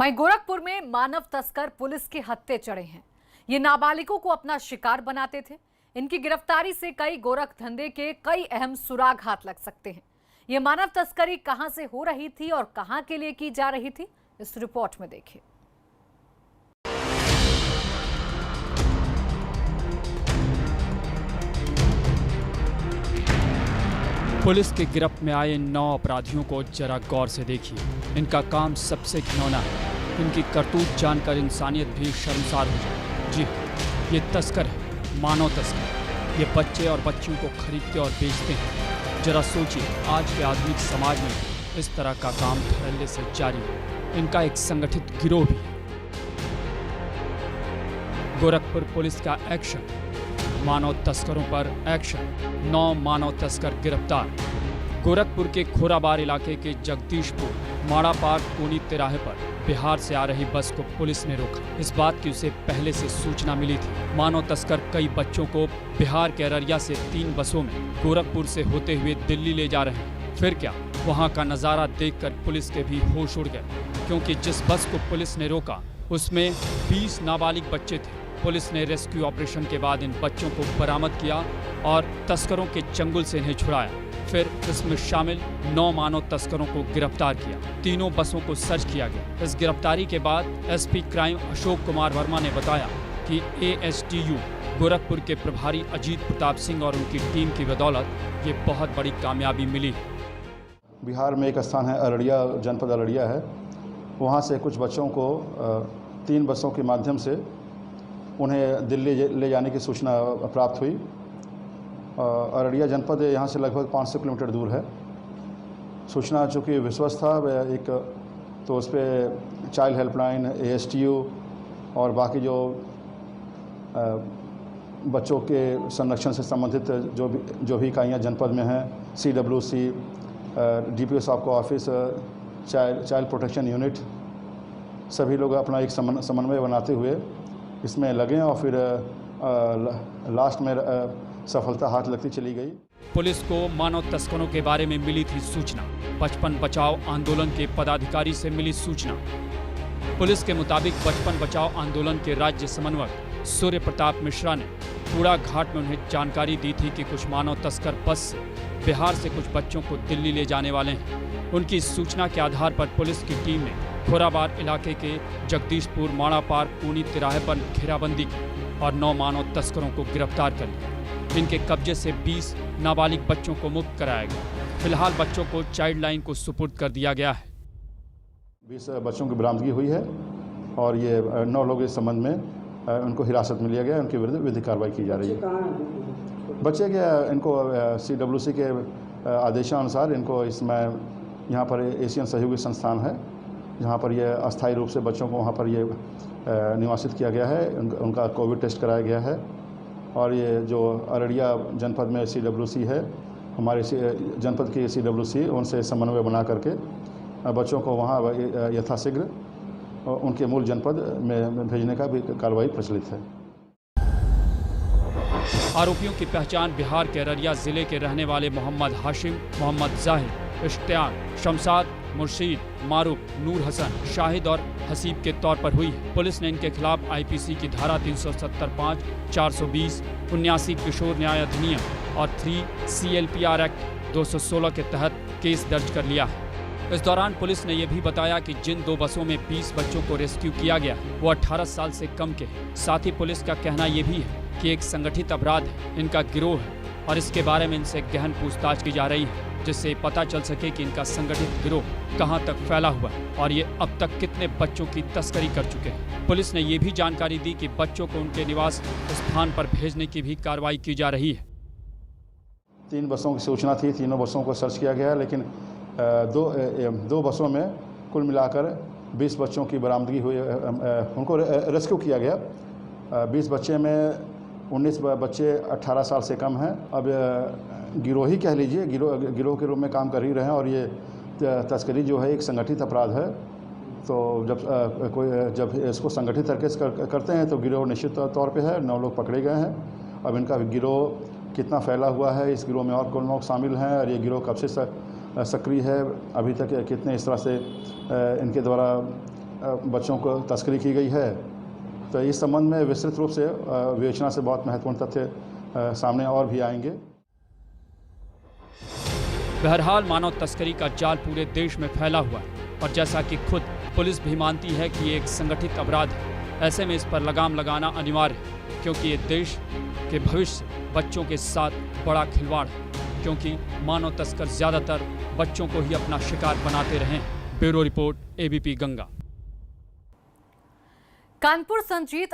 वहीं गोरखपुर में मानव तस्कर पुलिस के हत्थे चढ़े हैं। ये नाबालिगों को अपना शिकार बनाते थे। इनकी गिरफ्तारी से कई गोरख धंधे के कई अहम सुराग हाथ लग सकते हैं। ये मानव तस्करी कहां से हो रही थी और कहां के लिए की जा रही थी, इस रिपोर्ट में देखिए। पुलिस के गिरफ्त में आए 9 अपराधियों को जरा गौर से देखिए। इनका काम सबसे घिनौना है। इनकी करतूत जानकर इंसानियत भी शर्मसार हो जाए। जी, ये तस्कर है, मानव तस्कर। ये बच्चे और बच्चियों को खरीदते और बेचते हैं। जरा सोचिए, आज के आधुनिक समाज में इस तरह का काम धड़ल्ले से जारी है। इनका एक संगठित गिरोह भी है। गोरखपुर पुलिस का एक्शन, मानव तस्करों पर एक्शन। 9 मानव तस्कर गिरफ्तार। गोरखपुर के खोराबार इलाके के जगदीशपुर माड़ा पार्क कोनी तिराहे पर बिहार से आ रही बस को पुलिस ने रोका। इस बात की उसे पहले से सूचना मिली थी। मानव तस्कर कई बच्चों को बिहार के अररिया से 3 बसों में गोरखपुर से होते हुए दिल्ली ले जा रहे हैं। फिर क्या, वहां का नज़ारा देखकर पुलिस के भी होश उड़ गए, क्योंकि जिस बस को पुलिस ने रोका उसमें 20 नाबालिग बच्चे थे। पुलिस ने रेस्क्यू ऑपरेशन के बाद इन बच्चों को बरामद किया और तस्करों के चंगुल से इन्हें छुड़ाया। फिर इसमें शामिल 9 मानव तस्करों को गिरफ्तार किया। तीनों बसों को सर्च किया गया। इस गिरफ्तारी के बाद एसपी क्राइम अशोक कुमार वर्मा ने बताया कि एएसटीयू गोरखपुर के प्रभारी अजीत प्रताप सिंह और उनकी टीम की बदौलत ये बहुत बड़ी कामयाबी मिली। बिहार में एक स्थान है अररिया, जनपद अररिया है। वहाँ से कुछ बच्चों को 3 बसों के माध्यम से उन्हें दिल्ली ले जाने की सूचना प्राप्त हुई। अररिया जनपद यहाँ से लगभग 500 किलोमीटर दूर है। सूचना चूँकि विश्वस्त था, एक तो उस पर चाइल्ड हेल्पलाइन, एएसटीयू और बाकी जो बच्चों के संरक्षण से संबंधित जो भी इकाइयाँ जनपद में हैं, CWC, DPO साहब का ऑफिस, चाइल्ड प्रोटेक्शन यूनिट, सभी लोग अपना एक समन्वय बनाते हुए इसमें लगे और फिर लास्ट में सफलता हाथ लगती चली गई। पुलिस को मानव तस्करों के बारे में मिली थी सूचना। बचपन बचाओ आंदोलन के पदाधिकारी से मिली सूचना। पुलिस के मुताबिक बचपन बचाओ आंदोलन के राज्य समन्वयक सूर्य प्रताप मिश्रा ने कूड़ा घाट में उन्हें जानकारी दी थी कि कुछ मानव तस्कर बस से बिहार से कुछ बच्चों को दिल्ली ले जाने वाले हैं। उनकी सूचना के आधार पर पुलिस की टीम ने खोराबार इलाके के जगदीशपुर माड़ा पार्क कोनी तिराहे पर घेराबंदी की और 9 मानव तस्करों को गिरफ्तार कर लिया। इनके कब्जे से 20 नाबालिग बच्चों को मुक्त कराया गया। फिलहाल बच्चों को चाइल्ड लाइन को सुपुर्द कर दिया गया है। 20 बच्चों की बरामदगी हुई है और ये 9 लोग इस संबंध में उनको हिरासत में लिया गया। उनके विरुद्ध विधिक कार्रवाई की जा रही है। बच्चे के इनको CWC के आदेशानुसार इनको इसमें यहाँ पर एशियन सहयोगी संस्थान है, जहाँ पर ये अस्थायी रूप से बच्चों को वहाँ पर ये निवासित किया गया है। उनका कोविड टेस्ट कराया गया है और ये जो अररिया जनपद में CWC है, हमारे जनपद की CWC, उनसे समन्वय बना करके बच्चों को वहाँ यथाशीघ्र उनके मूल जनपद में भेजने का भी कार्रवाई प्रचलित है। आरोपियों की पहचान बिहार के अररिया जिले के रहने वाले मोहम्मद हाशिम, मोहम्मद जाहिद, इश्तियाक, शमशाद, मुर्शीद, मारूफ, नूर हसन, शाहिद और हसीब के तौर पर हुई है। पुलिस ने इनके खिलाफ IPC की धारा 370(5), 420, 79 किशोर न्याय अधिनियम और 3 CLPR एक्ट 216 के तहत केस दर्ज कर लिया है। इस दौरान पुलिस ने यह भी बताया कि जिन 2 बसों में 20 बच्चों को रेस्क्यू किया गया वो 18 साल से कम के हैं। साथ ही पुलिस का कहना यह भी है कि एक संगठित अपराध है, इनका गिरोह है और इसके बारे में इनसे गहन पूछताछ की जा रही है, जिससे पता चल सके कि इनका संगठित गिरोह कहां तक फैला हुआ है और ये अब तक कितने बच्चों की तस्करी कर चुके हैं। पुलिस ने ये भी जानकारी दी कि बच्चों को उनके निवास स्थान पर भेजने की भी कार्रवाई की जा रही है। 3 बसों की सूचना थी, तीनों बसों को सर्च किया गया, लेकिन दो बसों में कुल मिलाकर 20 बच्चों की बरामदगी हुई। उनको रेस्क्यू किया गया। 20 बच्चे में 19 बच्चे 18 साल से कम हैं। अब गिरोही कह लीजिए, गिरोह के रूप में काम कर ही रहे हैं और ये तस्करी जो है एक संगठित अपराध है। तो जब इसको संगठित तरीके से करते हैं तो गिरोह निश्चित तौर पे है। 9 लोग पकड़े गए हैं। अब इनका गिरोह कितना फैला हुआ है, इस गिरोह में और कौन लोग शामिल हैं और ये गिरोह कब से सक्रिय है, अभी तक कितने इस तरह से इनके द्वारा बच्चों को तस्करी की गई है। तो इस संबंध में विस्तृत रूप से विवेचना से बहुत महत्वपूर्ण तथ्य सामने और भी आएंगे। बहरहाल मानव तस्करी का जाल पूरे देश में फैला हुआ है और जैसा कि खुद पुलिस भी मानती है कि ये एक संगठित अपराध है, ऐसे में इस पर लगाम लगाना अनिवार्य है, क्योंकि ये देश के भविष्य बच्चों के साथ बड़ा खिलवाड़ है, क्योंकि मानव तस्कर ज़्यादातर बच्चों को ही अपना शिकार बनाते रहे हैं। Bureau report, ABP Ganga. Kanpur Sanjeet